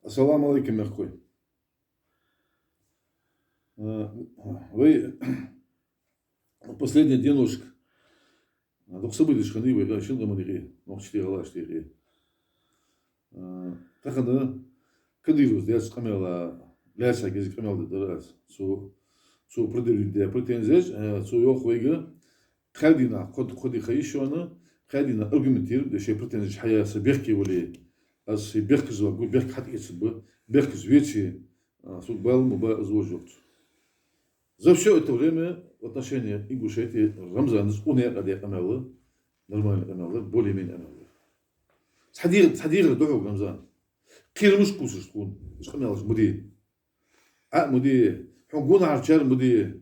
Ассаламу алейкум, мягкой. Вы последний денушек. Только события шханы, вы шин гамадири, но четыре галаш тири. Так она кадирус, я скамела, ляса гези камел дерас, су продели де претензиях, су йохвейга, خدينا خدي خيشونا خدينا أرجمنتير ده شيء برتنج حياة سبيخي ولا أس بيخز وقول بيخ حتى يسب بيخز ويتشي سوق بال مبا زوجت за все это время в отношении Ингушетии Рамзан склоняет на каналы нормальные каналы более-менее каналы صحدير دعوة رمضان كير مش كوسش تكون مش خميلش مدي مدي حقون عرشار مدي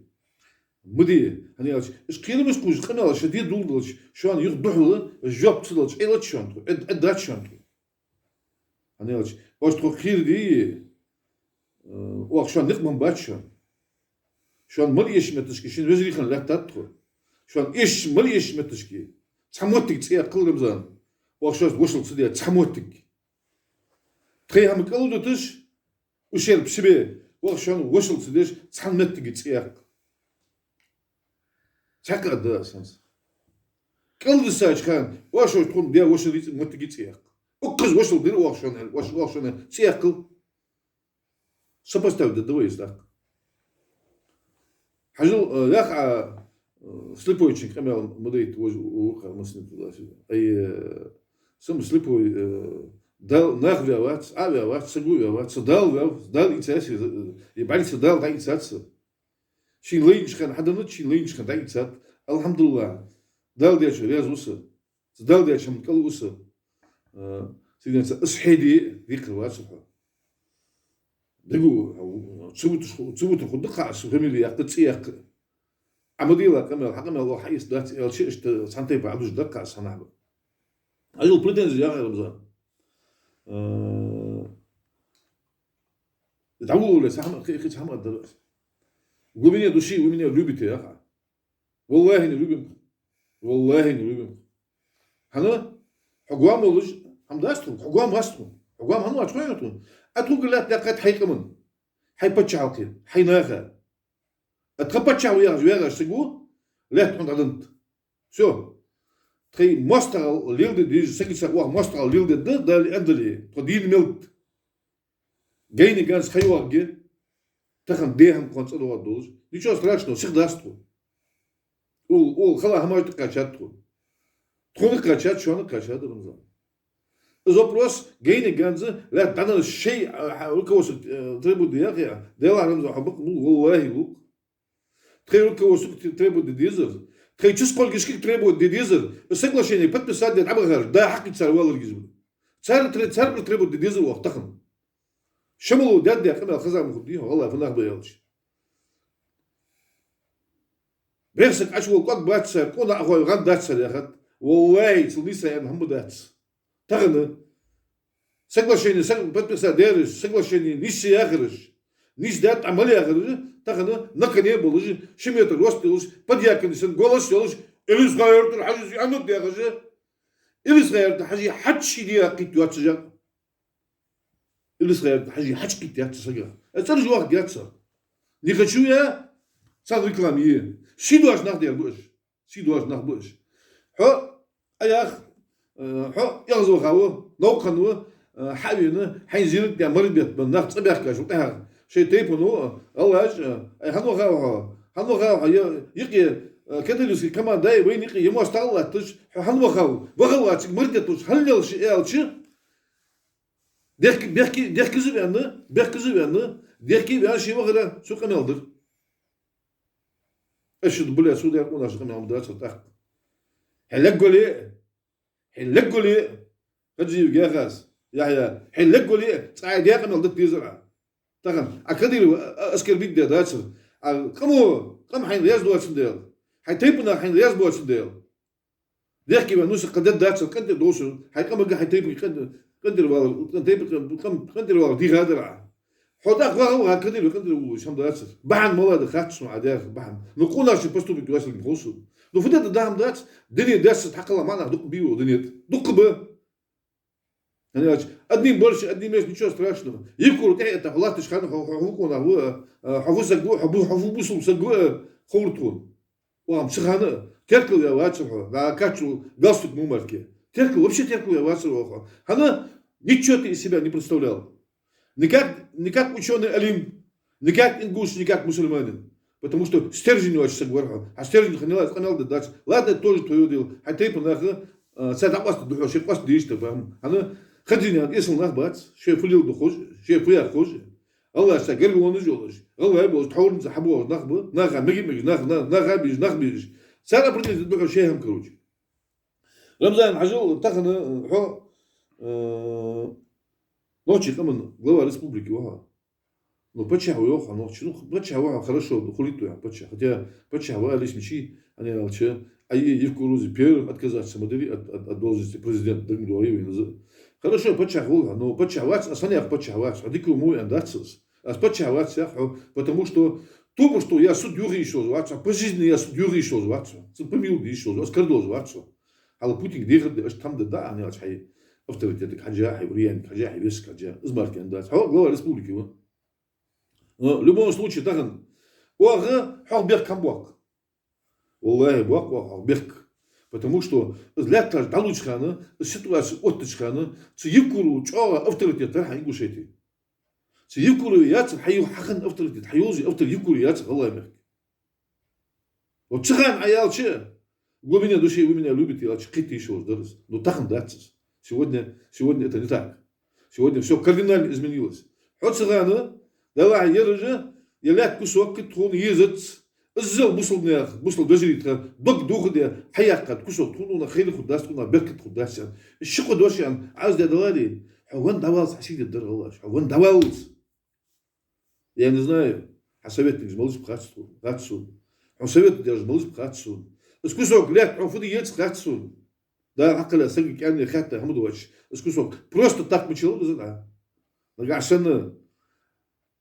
هني قالش إيش كير مش كوسش خميلش شديد دولش شو أنا يخدعه الجواب تصلش إيه لا تشانتو إدات شانتو هني قالش واش تخو خير دي وأخشان نقمن باتشان شو أنا مليش متشكي شين وزري خن لا تدخل شو أنا إيش مليش متشكي تحموتك تسيا كل رمضان وأخشان وصل صديق تحموتك تخي هم كلو دوتش وشير بشبه وأخشان وصل صديق تحموتك تسيا تحقق ده أساس كل دساج كان وأخشان تكون بيا وصل متك تسيا وقز وصل دير وأخشان تسيا كل سبستاو ده دويس ده حجل يقع سليبويتشين كمل مديت وقع مسند أي سم سليبوي دال ناخذ وقت على وقت سجوا وقت صدال إنساس يبالي صدال ده إنساس شين لينش كان حدا نت شين لينش كان ده إنساس الحمد لله دال ديش رياض وصل صدال ديش من كل وصل سيدنا أصحيدي ذيك الوقت سبحان دقوا تسوت خد دقة فاميلي يقطع سياق عموديلا كمل حقنا الله حيس دات الشيء سنتين بعدوش دقة سنعب أيوة بريدنز يا غير رمضان تعودوا ولا سحم أخي سحم الدرس ومين يدوشي ومين يلوبيته يا أخي والله إني لوبيم هنا حقوام ولج هم داستهم حقوام راستهم حقوام هنو أتوقعون أتوقع لا تلاقيت حيكمن حيبتشعوكي حيناخا أتخبتشعو يا سجو لا تكون عدنت شو تخي ماستر ليلد دي سكي سقوا ماستر ليلد ده اللي أندلي تدين ملت جايني جانس خيواجي تخن ديهم كونس أدوار دوز دي شو استراشنو سيخ داستو خلا هماش تقاشاتو تكون تقاشات شو أنا تقاشات رمضان زوبروس جايني جانزة لا تعنا الشيء الكوس تريبو دياغيا ديلا رمز حبق والله لوك تخيل الكوس تريبو ديزر تخيل تشسقول كيشكي تريبو ديزر السجلاشيني بتساد دي عبغر ده حق تصير والله الجزم صار تريبو ديزر وقتهم شملوا داد يا قبل خزام خديه والله في النهب يالش بيرسك اشول قد باتسر كنا اخوي غد داتسر يا خد والله تليسا يا محمد داتس تغنى سجلاشيني بتبسا دارش سجلاشيني نيش ياخرش نيش دات عمل ياخرش تغنى نكن يبلج شميت الوسط بدياكن سن غولش يولش إليس غيرت الحاجز يعنود ياخرش إليس غيرت حاجة حدش دي قيت ياتسجا إليس غيرت حاجة حدش قيت ياتسجا أترجع واحد ياتسا نيجي شو يا صار ريكلامية سيدواش ناخد يربوش سيدواش ناخدوش هو أياخ هو يغزو خاوه نوقنوه حاوينا حينزيل يا مريض بالنقط صباح كاش وقتها شيء تيبونو الله هنو خاو يقي كده لسه كمان داي وين يقي يوم استغلتش هنو خاو وغلاتك مريضتش هل يلش ديك زبانه ديك بيان شي وغلا سو كمالدر اشد بلا سود يكون اش كمال دراسه تاع حلقولي فجي يا غاز يحيى حلقولي تعال يا كمال ضد يزرع تغن اكدير اسكر بيد داتر قم حين رياض دوات ديال حيتيبنا حين رياض دوات ديال ديك بنوس قد داتر قد دوسر حيقم حيتيب قدر والله قدر والله دي غادر حدا غاو قدر وش هم داتر بحن مولا دخاتش مع داخل بحن نقولنا شي بوستو بيتواصل بخوصو لو فدت دام دات دنيا داس تحق الله معنا دق بيو دنيا دق به يعني одним больше, одним меньше, ничего страшного. Евкуру это халатыш хан хавукона хавусагу хавубусул сагу хавуртун. Уам шихана теркл я вачу, на качу галстук мумарки. Теркл вообще теркл я вачу. Она ничего ты из себя не представлял. Не как ученый алим, не как ингуш, не как мусульманин. Потому что стержень очень сагварха, а стержень ханал да дальше. Ладно, это тоже твое дело. А ты понаха садапаст духу, шепаст дишта, она خدينا اسم نخبات شيء فليل دخوش شيء فيها خوش الله شاكر وانا جولش الله يبغى تحول نسحبوه نخبه نخا مجي نخا بيج سنة بريد تبقى شيء هم كروج رمضان حجول تخنا حو نوتشي كمان глава республики وها ну почему его ну почему хорошо дохулиту я почему хотя почему лишь мечи они алче а евкурузи первым отказаться модели от должности президента Дмитрия Хорошо, почавула, но почавать, а санях почавать, а дику мой андацис. А почавать, потому что то, что я суд юри еще зваться, по жизни я суд юри еще зваться, это помилуй еще зваться, скордо зваться. Але Путин где-то там да, они ачай авторитеты хаджа, евреи, хаджа, весь хаджа, измарки андацис. Глава республики. В любом случае, так он, уага, хабер камбуак. Аллах, буак, хаберк. Потому что для того, чтобы ситуация отточкана, це евкуру чого авторитет راح ينقشيتي. це евкуру яц حيو حقن авторитет, حيوزي автор евкуру яц الله يمك. Вот цыган аял че? В глубине души вы меня любите, а чекайте еще раз. Но так он дацис. Сегодня это не так. Сегодня все кардинально изменилось. Вот цыгана, давай ержа, ялят кусок, китхун езец. الزل بوصل دجريت ضق دوخ دي حياقة كسر تكونوا خير خداس تكونوا بركة خداس يعني الشق دوش يعني عاوز ده دوالي حوان دواز حسيت الدر الله حوان دواز يعني знаю حسابات جمالس بخاتسون حسابات جمالس بخاتسون اسكوسوك لا عفودي يتس بخاتسون ده عقل سجل يعني خاطر حمد وش اسكوسوك просто так мучил ده نرجع سنة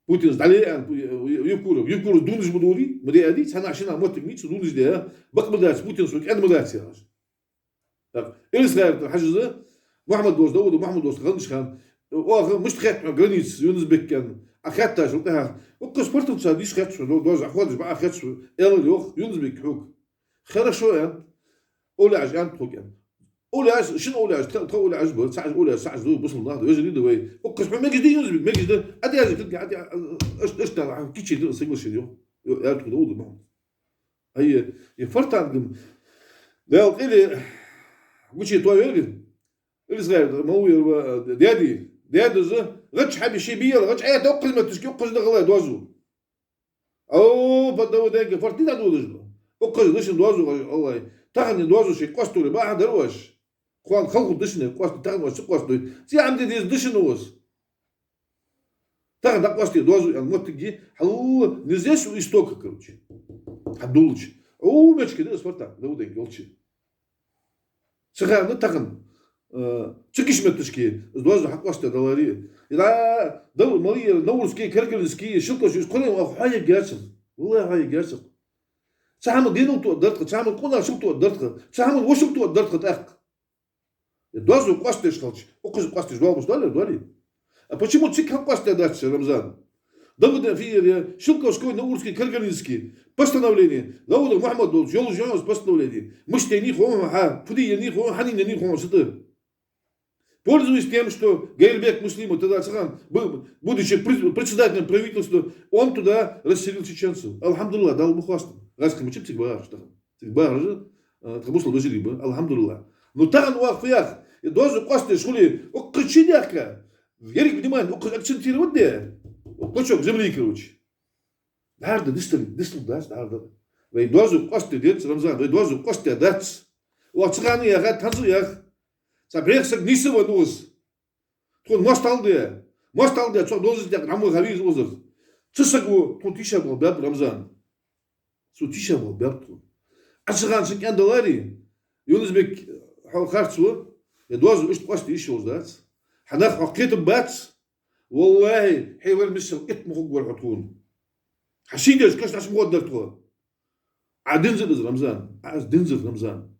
Путин сдали, Евкуру дунж будули, мы деяди, цена шина мотик митсу дунж дея, бак мадать, Путин сук, ад мадать яж. Так, или сказать, хажиза, Мухаммад дост, Давуд, Мухаммад дост, Ганшхан, о, мышт хат границ, Юнсбеккен, ахатта, жутах, окко спортом садись хатшу, доз, охватишь, ба ахатшу, эл лёх, Юнсбек хук. Хорошо, я, оляж, я хук, أولاش شنو أولاش أولاش بس ساعة ذو بوصل النهضة يجري دوي وقص ما جدي ينزل ما جدي أدي هذا كده أدي إيش ترى كيش يدو سيقول شيء يا كده أود معه هي يفرط عندهم ده إلي وشي توي إلي صغير ما هو ديادي زه غتش حبي شي بيا غتش أي توقف ما تشكي وقص ده غلا دوازو أو بدو ده فرطي ده دوزو وقص ليش دوازو الله تاخذ دوازو شي قصتوري ما حد روش خوان خلقوا دشنا قواست تاخذ واش قواست زي عندي ديز دشنوز تاخذ قواست دوزو الموتجي حلو نزيش ويستوك короче حدولش او مش كده اسفرتا لو ده يقولش سخان تاخذ تشكيش متشكي دوزو حقواست دولاري اذا دول مالي نورسكي كركلسكي شلكوش كل حاجه جالسه والله حاجه جالسه تعمل دينو تقدرت تعمل كنا شو تقدرت تعمل وش تقدرت تاخ دوزو قاستش خالص وقز قاستش دوامش دولي а почему ты как паста дальше Рамзан Давуд في شلكوشكой наурский кыргызский постановление Давуд Мухаммад дол жол постановление мыштени хом ха пудияни хом ханинени хом сыты Пользуясь тем, что Гайрбек Муслимов тогда цыган, будучи председателем правительства, он туда расселил чеченцев. Алхамдулилlah, дал бухвасту. Раскам учим цигбар, что цигбар же, трабусла дожили бы, алхамдулилlah. Но таган уахфиях, и дозу косты шули, оккачиняка. Ярик, внимание, акцентировать где? Клочок земли, короче. Дарда, дистал, дарда. Вей дозу косты дец, Рамзан, вей дозу косты дец. У цыганы ягат, танзу ях. Забрехсак нисова нос. Тон мост алды, цо дозы дяк намы гавиз озыр. Цысагу, тон тиша был бяб Рамзан. Су тиша был бяб тон. Ачыган шык яндалари. Юнызбек харцу, я дозу ишт косты иши оздац. Ханах хакетым бац. Валлахи, хейвер мисл итмухук вархатун. Хашидеш каш наш моддар то. Адинзыр Рамзан. Аз динзыр Рамзан.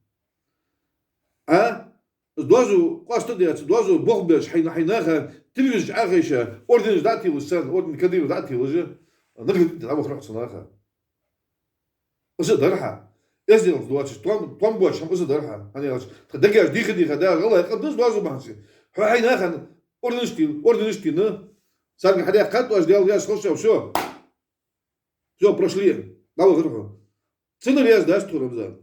А دوازو قاست ديت دوازو بوغبش حيناها تلفز عايشة أردن داتي والسن أردن كدير داتي وجه نقدر تلعب خرق صناعها بس درحة إزدي دواتش توم بوش هم إزدي درحة أنا دقيقة دي خدا والله قدوس دوازو بحسي حيناها أردن شتيل نه صار حدا قد واش ديال جاش خوش شو прошли لا غيره سنة رياض داش تو رمضان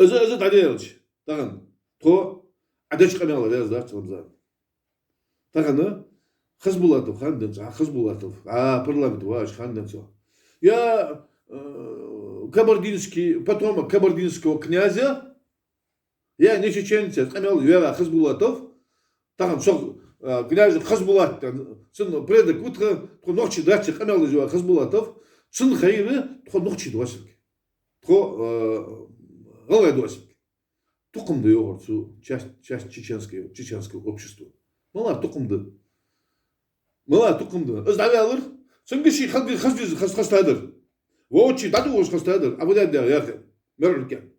إذا تعديلش تغن تو عدش قناة رياض داش رمضان تغن خزبولاتов خاندن خزبولاتов парламент واش خاندن я кабардинский потомок кабардинского князя я не чеченец قناة я خزбулатов тагын шо князь خزбулат сын предок утро то ночи дачи قناة я خزбулатов сын хайры то ночи дуасик то غلط дуасик تقمد يورцу часть чеченского общества мала تقمد ازدعي алыр سنجشي خستادر ووتشي دادو وش خستادر ابو داد يا اخي مركن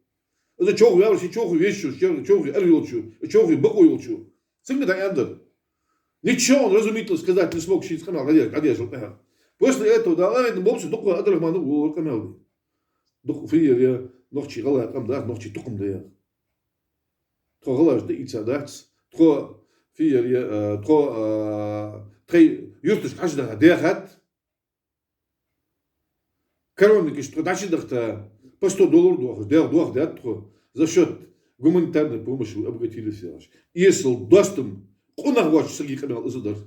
اذا تشوف يا شي تشوف يشو تشوف اريولشو تشوف بقويلشو سنج да яндер ничего разумительно сказать не смог шить канал гадя жопа после этого да это бомсы только адрахману гол канал док фир я ночи гала там да ночи тукмда я то галаш да ицадакс то фир я то تري يرتش حاجة داخت коронники что дальше дахта по $100 دوخ дат за счет гуманитарной помощи обогатились если доступ قناع واش سقي قناع إزدار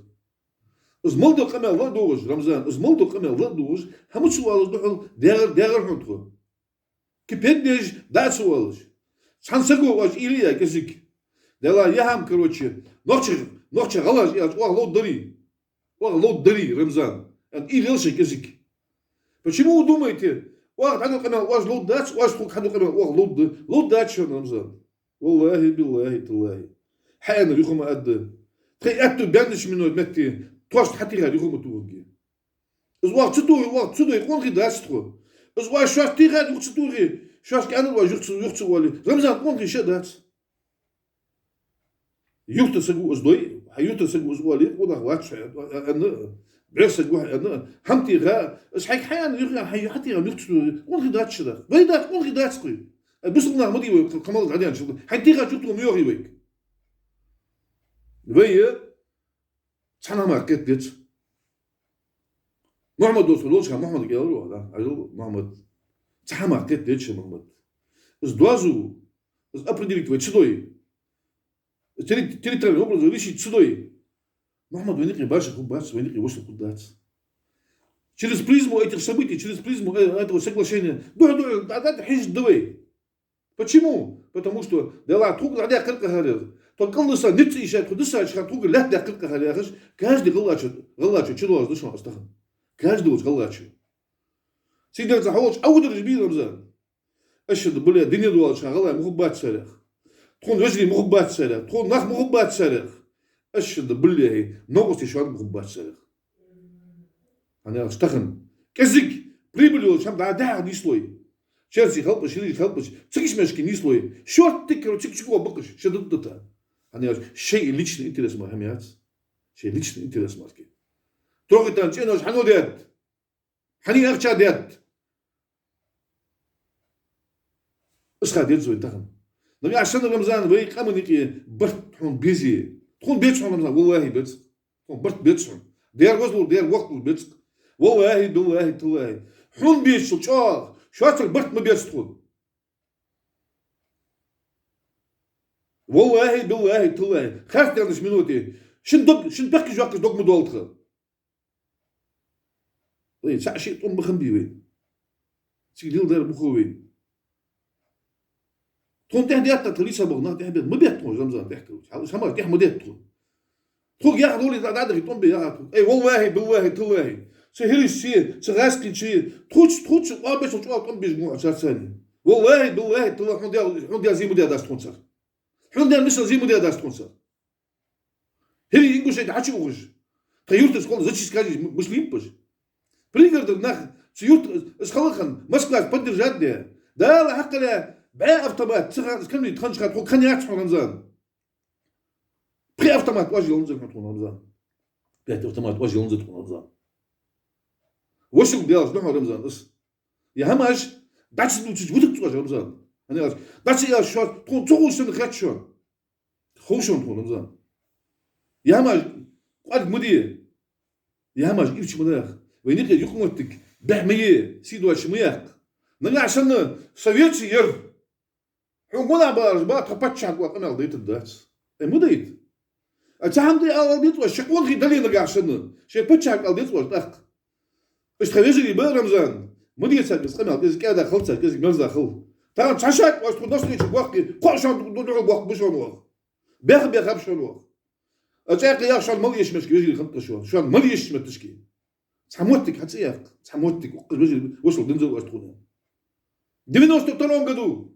إزمالدو قناع لا دوج رمضان إزمالدو قناع لا دوج هم سوالش دخل داغر حنتخو كبديش دا سوالش شانسقو واش إليا كزيك دلا يهم كروتشي نوتشي غلاش يا والله دري رمضان إليا شيء كزيك почему вы думаете واحد عنده قناع واش لود داتش واش خوك عنده قناع واحد لود داتش رمضان والله بالله تالله حانا يخم أد تخي أتو بيانش منو متي توش حتى غير يخم توجي إزوا تدو يكون غير داستخو إزوا شو تيغا يخصتوغي شو كأنه واش يخصو والي رمضان كون غير شدات يختصقو إزدوي حيختصقو إزوالي وده واتش أنا برسق واحد أنا همتي غا إز حيك حيان يخي حتى غير يخصو كون غير داتش ده ويدا كون غير داتسخو بس قلنا مدي كمال عديان شو حتى غير جوتو ميوري ويك ويا تحنا ماركت ديت محمد دوسولوش محمد قالوا هذا قالوا محمد تحنا ماركت ديت محمد إز دوازو إز أبرديك وتشدوي تري ترى образу речи تشدوي محمد وينك باش كوباس وينك وش القدات через призму этих событий через призму этого соглашения да حج دوي почему потому что дела тук ради кырка говорил только лыса нит ишат худыса шат тук لا да кырка говорил каждый галачу чудо дышал астахан каждый уж галачу сидел захолч аудер жбил рмзан اشد بلا دنيا دوال شغله محبات سرخ تكون وجري محبات سرخ تكون نخ محبات سرخ اشد بالله نقص شوان محبات سرخ انا اشتخن كزك прибыль شام да نيسلوي شرسي خلبش تسكش مشكي نيسلوي شورت تكرو تكشكو بقش شددتها انا شيء личный интерес مهمات شيء личный интерес марки трогайтан ченож ханодет хани акча дет اسخا ديت زوين تخن نبي عشان رمضان وي قامنيكي برت تكون بيزي تكون بيت رمضان والله بيت تكون برت بيت دير وزلو دير وقت بيت والله بالله تالله حون بيت شو شاطر برت ما بيت تكون والله بالله تالله خاف ديرش منوتي شن بحكي جواكش دوك مدولتخ وي ساشي طم بخمبي وين سيديل دير بخوين تكون تهديات تليسا بغنا تهبط ما بيحكوا رمضان تحكوا حاول ما تحمد تدخل تقول يا دولي دادر يطون بيا اي والله بالله تالله سهري شيء سغاسكي شيء تخوش باش تشوف طون بيجمع ثاني والله بالله تالله حون ديال زي موديل داس تونسر حون ديال مش زي موديل داس تونسر هري ينقش يتحشي وغش تيورت سكول زاتشي سكاجي مسلم باش بريغر ناخ سيورت اسخلخن مسكلاس بدرجات ده لا حق لا بقى автомат كان يتخنش خاطر كان يعطش رمضان بري автомат واجي ينزل رمضان بقى автомат واجي ينزل رمضان وش ديالش نحو رمضان اس يا هماش داتش ودك تواجه رمضان انا داتش يا شو تكون تقول شنو خاتشون خوشون رمضان يا هماش قد مدير يا هماش إيش مداخ وينك يقومتك بحمية سيدوا شمياق نجا عشان سويتشي ير حكونا بقى تبتش على الوقت أنا قضيت الدات مديت أتهم دي قضيت وش شكون غير دليل نجا عشان شيء بتش على قضيت وش دق إيش تخرجي بقى رمضان مديت سبز قمة إذا كذا خلصة كذا مزة خل ترى تشاشك وش تقول نص وقت قاشون تدور وقت بشون وقت بيخ بشون وقت أتاقي يا شان مليش مشكي يجري خمسة شان مليش متشكي تحموتك حتسيق تحموتك وصل دنزل واش تقول 90 طلعون قدو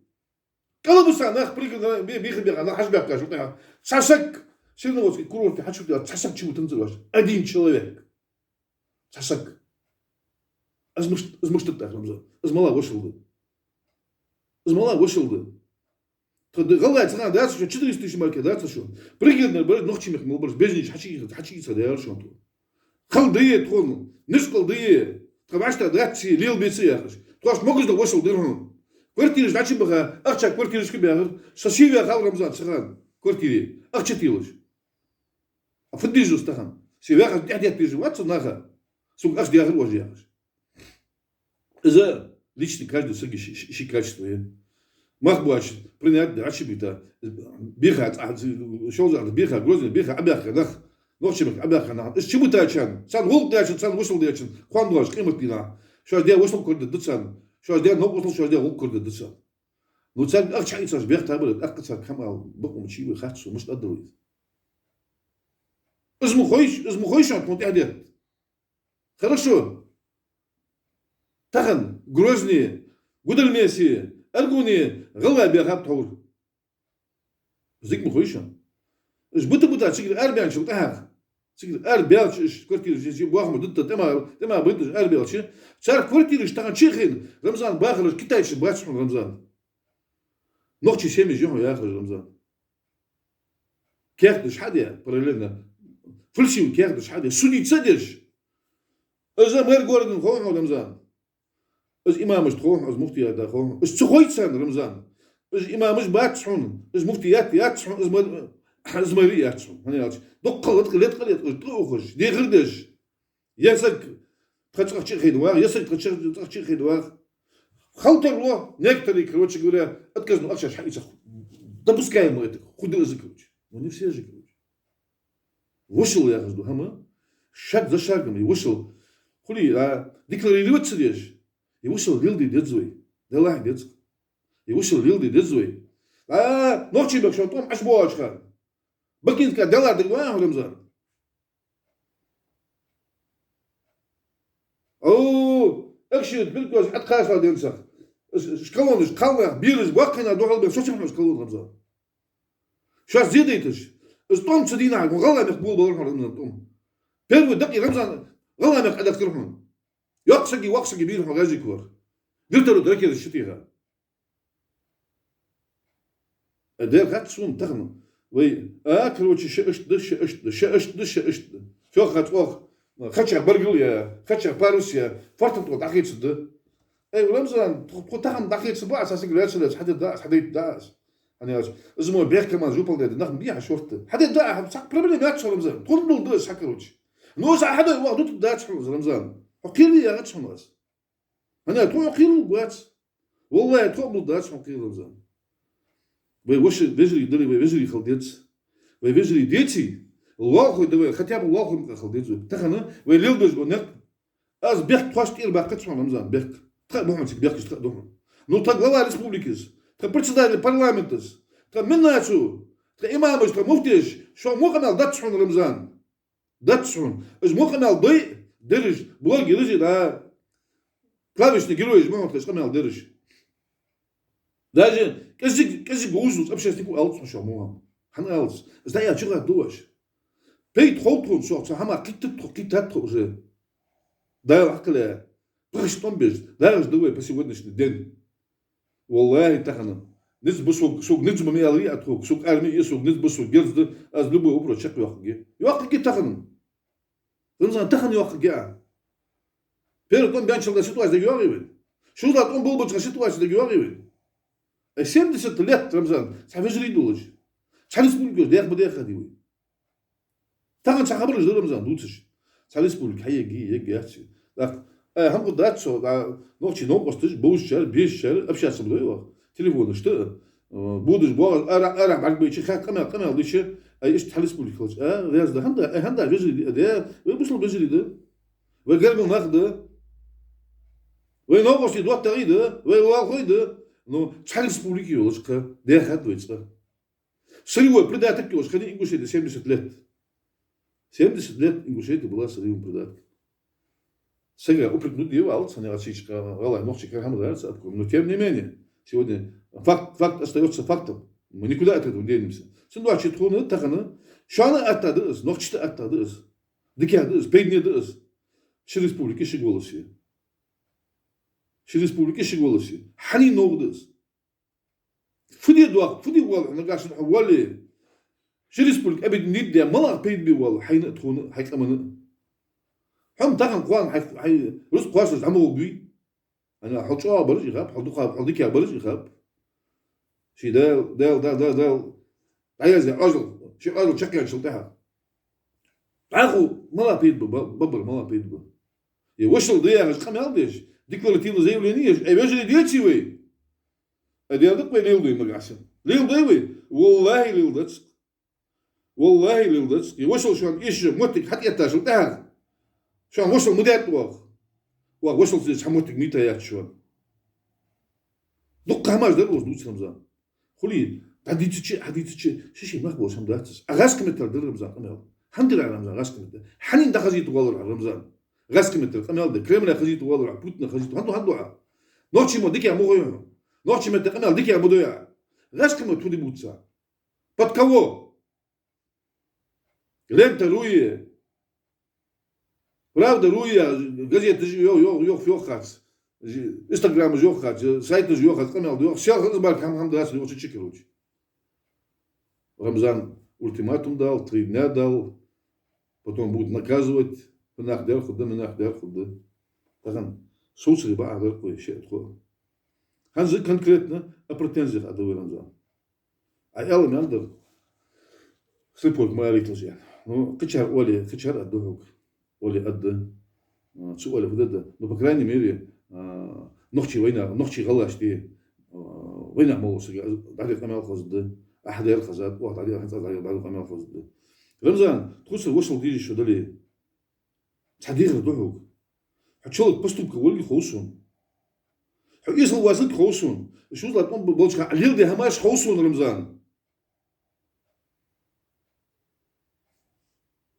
كلا بس أنا أخبرك بيخبي أنا حسبك كاش وطيها تحسك شنو وصل كرور في حشو تحسك شو تنزل واش أدين شلويك تحسك أزمش تتاخ رمزان أزم الله وصل أزم الله وصل غلط أنا ده شو تشتري استيش ماركة ده شو بريجنا برد نخشي مخمل برد بيجنيش حشي صدير شو أنتو خل ديه تقول نشقل ديه تبعشت داتشي ليل بيسي يا أخي تواش مقص ده وصل ديرهم كورتيرش داتشي بخا أخشى كورتيرش كبير سشيفيا خال رمضان سخان كورتيري أخشى تيلش أفديجو استخان سيبيا خل تحدي تيجو واتس ناخا سوق أخش دي آخر وجه أخش إذا ليش تكاج سجى شيء كاجتوه مخبوش برينات داتشي بيتا بيخا شو زعل بيخا جوزن بيخا أبيخ نخ نوشيمك أبيخ أنا إيش شو بتاعشان سان هو بتاعشان سان وصل دياشان خوان دواش قيمة بينا شو ديا وصل كرد دتسان شو ديا نو وصل شو ديا هو كرد دتسان نوتسان أخش عيسى بيخ تابلت أخش كم بقوم شيء وخاتش ومش قدروي اسمه خويش عن كنت أهديت خلاص شو تخن جروزني قدر ميسي أرجوني غلا بيخاب تحول زيك مخويشان إيش بوتا شكل أربعين شو تهاخ شكل أربعين إيش كورتير جي بواخم ضد تما بيتش أربعين شيء صار كورتير اشتغل شيخين رمضان باخر كتايش بغاش من رمضان نقطة شيء مش يوم ياخر رمضان كيردش حدا بريلنا فلسي كيردش حدا سوني تصدش إذا غير جوردن خوه رمضان إذا إمام مش تخوه إذا مفتي هذا خوه إذا تخويت سنة رمضان إذا إمام مش باتشون إذا مفتي ياتشون إذا حزمري ياتشون هني ياتش دقل تروخش دي غردش يسك تخشخ شي خيدوار يسك تخشخ شي خيدوار خلطر له نكتري كروتش يقول اتكزنو اكشش حقيقه دبس كاين مويتك خد ازكروش ونفسي ازكروش وصل يا غزدو هما شاد زشاغم يوصل خلي ديكلاري لوتس ديش يوصل ليلدي دزوي ده واحد دز يوصل ليلدي دزوي نوتشي بك شو طوم عشبوش خان بكين كدلار دلوان رمضان اكشد بالكوز حد خاصه دينسخ شكلونش قوه بيرز واقينا دوغل بك شوش مش قوه رمضان شو زيديتش استوم تدينا غلا مقبول بروح رمضان توم بيرو دقي رمضان غلا مق ادك تروحون يقصقي وقصقي بيروح غازي كور قلت له دركي الشتيها ادير خات سون تخنو وي كروتش شاشت شو خات وخ خاتش برجل يا خاتش باروسيا فرطت دقيقه صد اي رمضان تخم دقيقه صباع اساسا جلاسل حد داس حد داس انا اسمه بيخ كمان جوبل ده نخم بيها شورت حد دا صح بروبليم ياتش رمضان كل دول داس حكروتش نو صح حدا وقت داس رمضان حكي لي يا غاتش ناس انا تو حكي له وقت والله تو داس حكي رمضان وش فيجري دري فيجري خلديت وفيجري ديتي الله خو دو خطياب الله خو خلديت تخنا ويلدوز بنق از بيخ تواش تير باقت رمضان بيخ محمد بيخ تخدم نو تغلا ريسبوبليكس تبرتسدا البرلمانتس تمناتو امامش مفتيش شو مقنال داتشون رمضان داتشون از مقنال ضي درج بلوغي رجي دا كلافيش نجيرويش ما تخش قمال درج даже كذي جوزوس أبشر تيكو ألتس مش عموها حنا ألتس بس ده يا شغل دوش بيت خوتون صوت هما كيت تروجي ده عقله برش طنبج ده رج دوي بس يودنش الدين والله تخنا نسبة سوق نسبة ميالي أتوك سوق أرمي سوق نسبة سوق جلد از لبوا أبرو شق يوقع تخنا رمزان تخن يوقع بيرو كون بيان شغل سيتواج ده يوقع شو ذا تقوم بولبوش سيتواج ده يوقع السيم دي ستلات رمزان صحيح جري دولج شحال سبول جوز ديخ بديخ هديوي تخن شخبر جدول رمزان دوتش شحال سبول حي يجي يحشي هم قدرات شو نوتشي نوقستش بوش شر بيش شر أبشر سبلوي تليفون اشتغل بودش بوغ أرع معك بيشي خا قمع ديش إيش تحل سبول خلص رياض ده هم ده جزري ده ويبصل جزري ده وقرب ناخده وينوقش يدوات تغيده ويواخوي ده نو تحل سبول كيوش كا ده خد ويتسا سريوا بريداتك كيوش خليني إنجوش ده سيم دي إنجوش ده بلا سريوا بريداتك Сега определено дела алцаня всичка, вала ночи как хамда садку, но тем не менее, сегодня факт остается фактом. Мы никуда от этого не денемся. Сендуа читхуны тахана, шана аттадыз, ночта аттадыз, дикядыз, пейднедыз. Ши республики шиголоси. Хани ногдыз. Фуди вал, нагашин вали. Ши республики абид нидя мала пейдби вал, хайна тхуны, хайкаманы. هم تاخن قوان حي رز قواس عمو بي انا حطوا برج يخاب حطيك يا برج يخاب شي دال عايز اجل شي اجل شكل شلتها اخو ما بيد ببر ما بيد يوصل ضيع مش خمي عندش ديكلاراتيف زي ولينيش اي بيجي ديتي وي ادي هذاك ما ليل دي مقاسم ليل دي والله ليل دتس يوصل شو ايش متك حتى يتاجل شو وصل مدات وصل زي حموتك ميتا يا شو دق هماش دروز دوس رمزان خلي حديتشي شي ما خبوش هم داتس غاسك متر در رمزان قمل الحمد لله رمزان غاسك متر حنين ده خزيت والله رمزان غاسك متر قمل ده كريمنا خزيت والله بوتنا خزيت هندو نوتشي مو ديكي مو نوتشي متر قمل ديكي مو دويا غاسك متر دي بوتسا بتكو لين تروي Правда, руя, газета жёхац, Инстаграм жёхац, сайты жёхац, канал жёхац, все разбар хам драс, его чекируч. Рамзан ультиматум дал, 3 дня дал, потом будут наказывать, менах худа. Тахан соусли ба агар кой шетко. Ханзы конкретно о претензиях адавы Рамзан. А ял мендер слепот маяритылжан. Ну, кычар аддохук. Оли адда, суали фудада, но по крайней мере, нохчи галашти, война молоса, дали камел хазды, ахдер хазад, вот дали камел хазды. Рамзан, тхуса вошел дили еще дали, цадир дохук, человек поступка вольги хоусун, если вазит хоусун, что за том болчка, алил де хамаш хоусун Рамзан.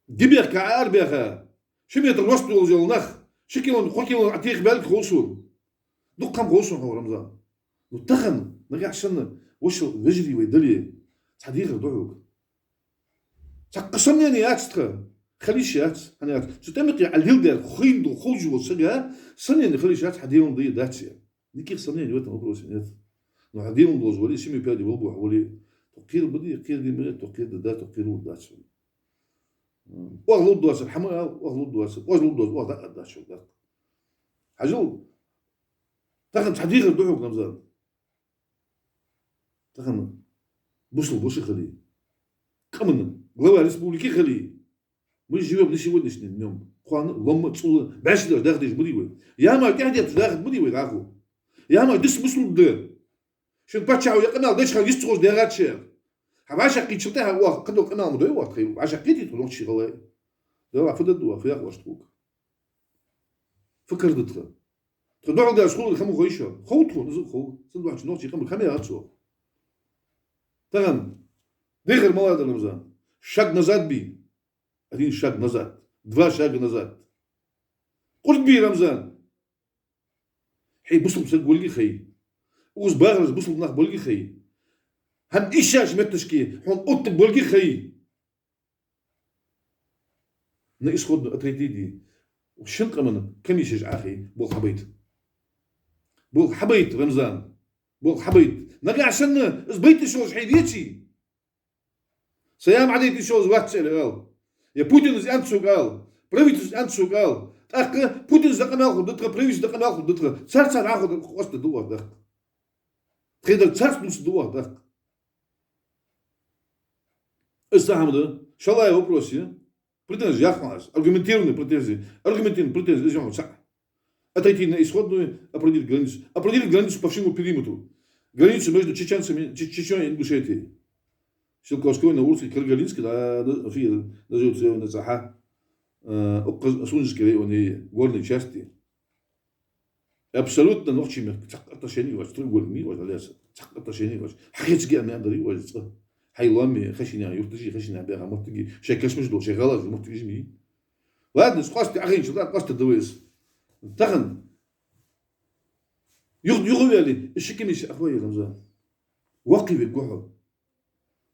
Гибер каар беха. شو بيتروست ولا نخ شكلهم خوكيلون عتيق بالك خوصول دقم خوصول هو رمضان وتخن نرجع شن وش وجري ويدلي صديق ضعوك تقسمني أنا أكسترا خليشات أنا شو تمقي على الهيلدر خوين دو خوج وسجى سنين خليشات حديهم ضي داتيا نكير سنين يوتنا مبروسين نو حديهم دوز ولي سيمي بيادي وبوح ولي تقير بدي قير دي مريت تقير دات تقير وداتشون واغلط دواسر حماية واغلط واغلط ده شو ده حجول تاخد حديقة الدحوك نمزان تاخد بوش خلي كمن غلا ريسبوليكي خلي مش جواب نشي ودنش اليوم خوان لما تصول باش داخدش بديوي يا ما قاعد يتداخد بديوي غاكو يا ما دس مسلم ده شو باتشاو يقنال داش خل يستخرج ديغات شير عشان قيت شلتها هو قدو قناه مدوي واخي عشان قيت تروح شي غلا لا فدد وفيا واش تقول فكر دتر تدعو ده شغل خمو خويشه خوتو نزل خو صندوق واحد نوتي خمو خميره هاتسو تمام دغر مواد المزان شق نزاد بي ادين شق نزاد دوا شق نزاد قلت بي رمزان حي بصل بسق خي وز باغرز بصل نخ بولقي خي هم إيشاش متشكي هون قط بولقي خي ناقص خد أتريدي وشنق من كم يشجع أخي بول حبيت رمزان بوق حبيت نقع سنة بيت شوز حيديتي سيام عديتي شوز واتسأل قال يا بوتين زي أنتسو قال بريفيتوس أنتسو قال أخ بوتين زقنا أخذ دتر بريفيتوس زقنا أخذ دتر سرسان أخذ قصد دوار ده تخيل سرس نص دوار ده استعمل شو الله يوبروسيا بريتنز يخمس أرجمنتيرون بريتنز إيش صح отойти на исходную, определить границу по всему периметру. Границу между чеченцами, Чечней и Ингушетией. Силковской, Наурской, Каргалинской, даже на Заха, Сунжской районе, горной части. Абсолютно ночью отношения ваш, треугольный ваш, аляса, отношения ваш. Хачки они андали ваш, حيوان خشينا يرتجي خشينا بها مرتجي شيء كشمش دول شيء غلط مرتجي مي. وهذا قصت أخين شو قصت الدويس. تخن يغوي لي الشكل مش أخوي رمزان واقي بالجوع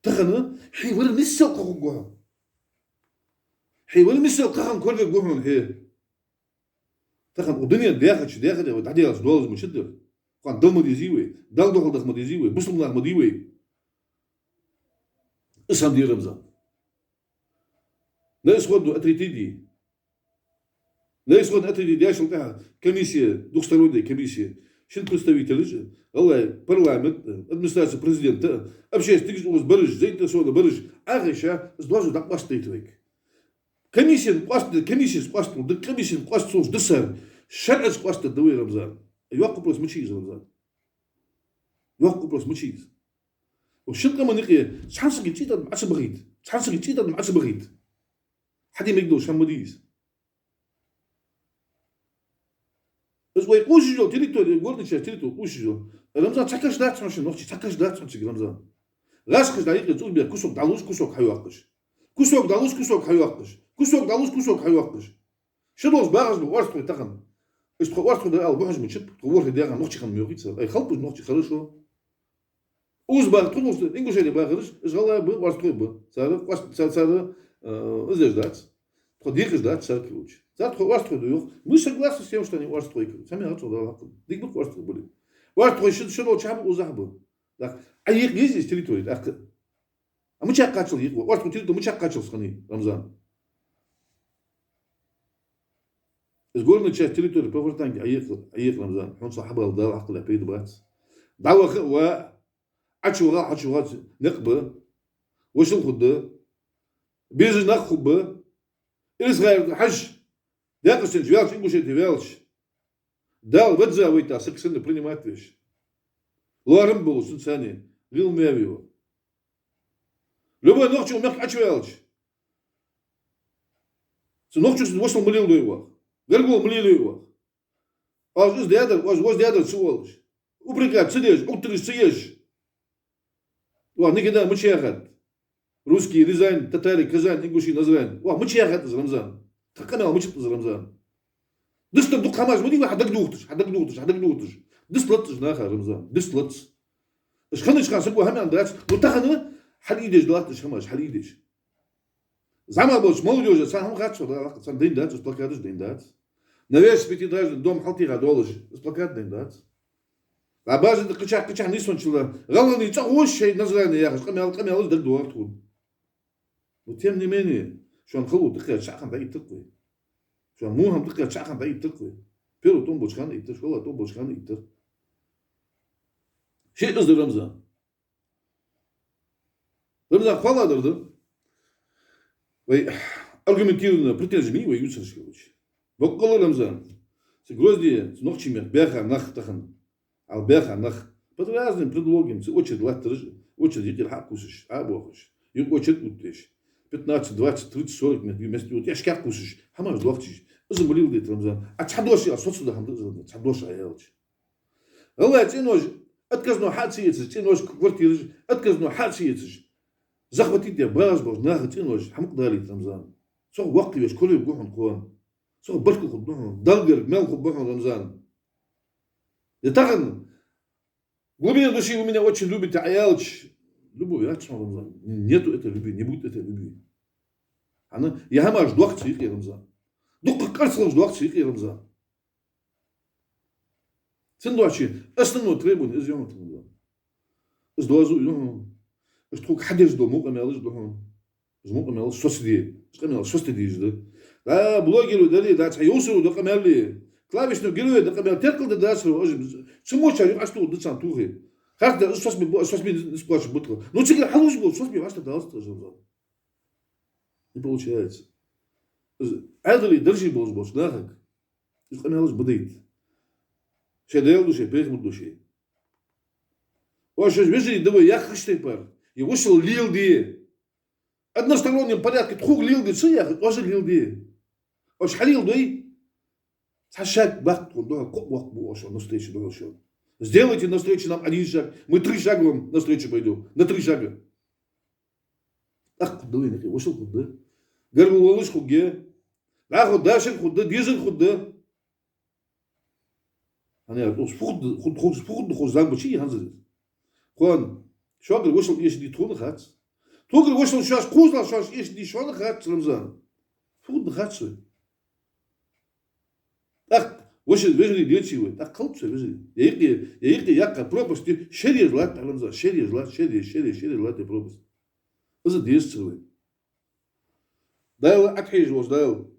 تخن حي ولا مسا الجوع حي ولا مسا القهن كل الجوع من هي تخن الدنيا داخل وتعدي على دولار مشدر قان دم ديزيوي دال دخل ديزيوي بسم الله مديوي اسم دي رمزان لا يسخدو أتريتيدي لا يسخد أتريتيدي داش لقاها كميسية دوكسترودي كميسية شن представитель الله парламент администрация президента общаясь тигж уз барыш заинтересованы барыш агыша сдважу так бастыйтвек комиссия пасты да комиссия пасты соус десер шарец пасты давай рамзан يوقف بروس مشيز رمزان يوقف بروس مشيز وشن كمان نقي شحنسك جيتا معش بغيت حد يمقدوش هم مديس بس ويقوش جو تريتوري غورد شي تريتو قوش جو رمزان تاكاش دات ماشي نوختي تاكاش دات ماشي رمزان غاشكش دايق تقول بيا كوسوك دالوس كوسوك حيوقش كوسوك دالوس كوسوك حيوقش شنوز باغز بوارستو تخن اش تخوارستو دا بوحج من شب تخور ديغا نوختي خم ميوغيت اي خلطو نوختي خرشو اوز باغ تخوز انغوش دي باغرش اش غلا بوارستو ب صار ازاج دات تخديقش دات ساكلوش Zato Ostroj duh, мы согласны с тем, что они Острой. Сами отсюда. Дик бы Острой были. Острой что должен был узахбу. Так, а их есть территория. Так, а мы чак качал их. Острой территорию мы чак качал с хани Рамзан. Из горной части территории по вертанге, а их Рамзан. Он صاحبها الدار عقل عبيد بات. دعوة و عشوغات نقبة وش الخدة بيجي نخبة إسرائيل حج Дякостен живелч, ингушет живелч. Дал выдзавыйта, сексенно принимать вещь. Луарым был, сенсани, вил мевио. Любой ночью умех ачвелч. Ночью вошел молил его. Гергул молил его. А воз дядер сволочь. Упрекать, сидишь, утришь, сидишь. Никогда мучехат. Русские, Рязань, татари, Казань, ингуши, Назрань. Мучехат из Рамзан. تقنع مش في رمضان دست دوق خماس ودي واحد دقدوقتش دست لطش ناخر رمضان دست لطش اش خنش خاص هو هم عندك وتخن حديدش دلاتش خماس حديدش زعما باش مولوج سان هم غاتش سان دين دات سبلاكادش دين دات نويش بيتي داج دوم حلتي غادولج سبلاكاد دين دات لا باز قچا نيسون شلا غلني تقوش شيء نزلاني يا اخي قمي دك دوار تكون وتيمني مني شو نخلو دقيقة شعخن بعيد تقوي شو موهم دقيقة شعخن بعيد تقوي بيرو توم بوشخان يتر شو والله توم بوشخان يتر شيء قصد رمزان خوالا درد وي аргументированно претензиями وي يوسر شكوش بقول رمزان سجروزدي نوخشي مر بيخا نخ تخن على بيخا نخ под разным предлогом очередь латрж очередь يدير حق كوسش ابوخش очередь утеш 15, 20, 30, 40 метров вместе. Я шкаф кушаешь, хамаш лохчиш. Узы болел дед Рамзан. А чадоши, а соцу да хамдыз, чадоши аялч. Allah тянож, отказно хатсиец, тянож квартиры, отказно хатсиец. Захватить я базбоз, нахат тянож, хамк дали Рамзан. Сох вакти веш, коли бухун куан. Сох башку худбухун, далгер, мелку бухун Рамзан. Я таган. Глубина души у меня очень любит аялч. Любовь, я Рамзан. Нету этой любви, не будет этой любви. Она, я хамаш дуах цих Рамзан. Дух карцлов дуах цих Рамзан. Sen doaçı. Основное требование из его туда. Из доазу, из трог хадеш до мука мелыш до. Из мука мелыш сосди. Скамел сосди дижды. Да блогеру дали, да цаюсу до камели. Клавишную герою до камел теркал да дасру. Чему а что дыцан тухи. Харта сосми сплачь бутылку. Ну чего халуш был, сосми ваша даст тоже. Не получается. Адли держи боз, да как. Из камелыш бдит. Шедел души, перехмут души. Ваш вижу, давай я хочу пар. И вышел лилди. Одностороннем порядке тхуг лилди, что я тоже лилди. Ваш халил дой. Сашак бак, да, коп бак был, на встречу дошел. Сделайте на встречу нам один шаг. Мы 3 шага вам на встречу пойдем. На 3 шага. Ах, куда вы вышел куда? Горбу волос хуге. Ах, куда шаг куда, дизель куда. Они худ зам бачи ханзы. Хон, шогр вышел еш ди трудно хат. Трудно вышел сейчас кузла, сейчас еш ди шона хат рамзан. Худ хатсы. Ах, вышел вежли дечивы. Так колче вежли. Я якка пропасти шерез лат рамзан, шерез лат и пропаст. Это действует. Дайл акхейж воз дайл.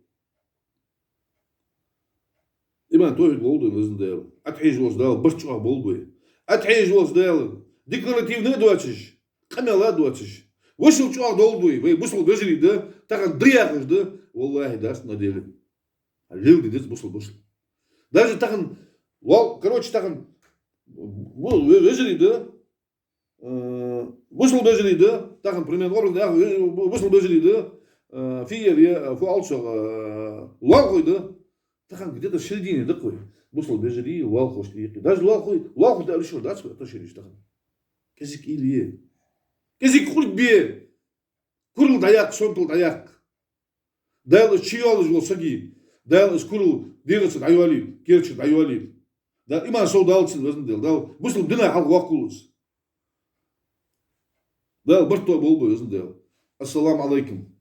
Иман той голду лезн дайл. Акхейж воз дайл, башчуа болбой. Акхейж воз дайл. Декларативный дуачиш, камела дуачиш. Вышел чувак долбой, вы бусл бежали, да, так дриахаш, да, валлахи, даст на деле. А лилди дес бусл. Даже так короче, так бежали, да, бусл бежали, да, так примерно, бусл бежали, да, фиер, я, фуалчо, лалхой, да, так где-то в середине такой. Бусл бежали, лалхош, даже лалхой, да, решил, да, это шериш, так. Кезик илие. Кезик хурбе. Курл даяк, сонтл даяк. Дайл чиол жол саги. Дайл курл дирец дайвали, керч дайвали. Да иман со далцын өзүн дел. Дал бусул дина хал вакулус. Дайл бирто болбой өзүн дел. Ассаламу алейкум.